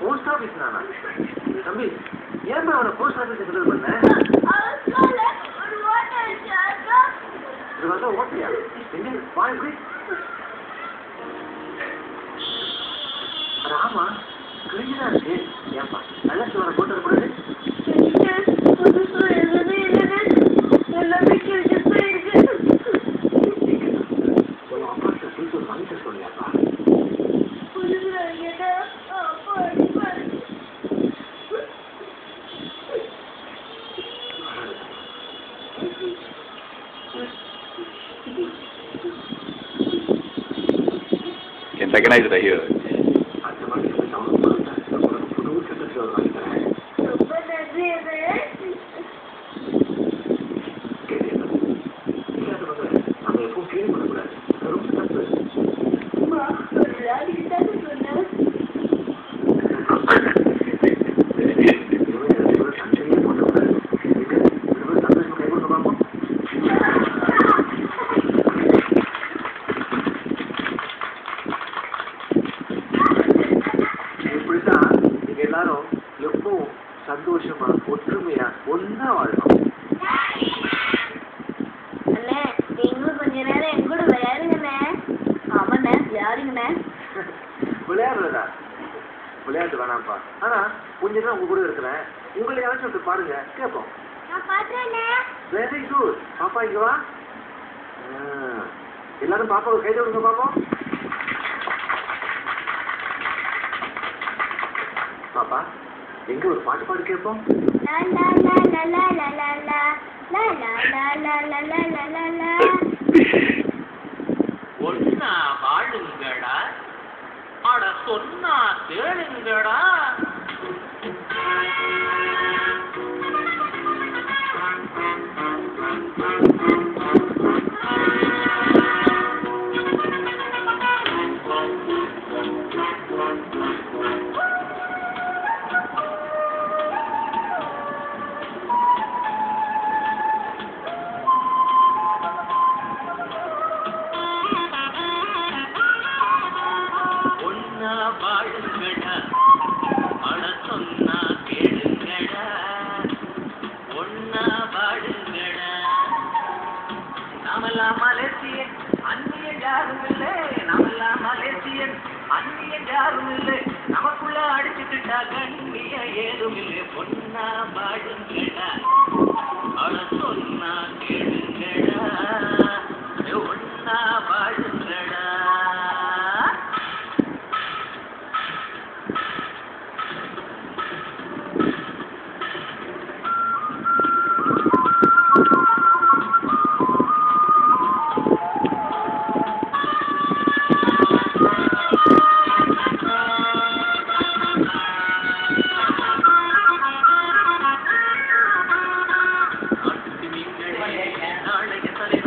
Post office தானா தம்பி? ஏன் அவனை போஸ்ட் ஆபீஸ் விடுதல் பண்ண? இது வந்து ஓட்டியா? எங்க வாங்கி ஆமா கிழிஞ்சுதான் இருக்கு. ஏன்பா நல்லா சொல்ற போட்டு கூடாது. Can recognize it here. எல்லாரும் எப்பவும் சந்தோஷமா ஒற்றுமையா ஒன்னா வாழணும். அண்ணே நீங்களும் கொஞ்ச நேரம் என் கூட விளையாடுங்கண்ணே. ஆமாண்ணே விளையாடுங்கண்ணே. விளையாடுறதா? விளையாட்டு வேணாம்ப்பா. ஆனா கொஞ்ச நேரம் உங்க கூட இருக்கிறேன். உங்களை யாராச்சும் பாருங்க கேட்போம். நான் பாக்குறேண்ணே. Very good. பாப்பா இங்க வா. எல்லாரும் பாப்பாவை கைது விடுங்க பாப்போம். பாப்பா எங்க ஒரு பாட்டு பாடு கேட்போம். ஒன்னா வாழுங்கடா, அட சொன்னா கேளுங்கடா. வாழுங்கடா, அட சொன்னா கேளுங்கடா, ஒன்னா வாழுங்கடா. நாமெல்லாம் மலேசியன், அந்நியன் யாரும் இல்லை. நாமெல்லாம் மலேசியன், அந்நியன் யாரும் இல்லை. நமக்குள்ள அடிச்சுக்கிட்டா கண்ணிய ஏதும் இல்லை. ஒன்னா வாழுங்கடா.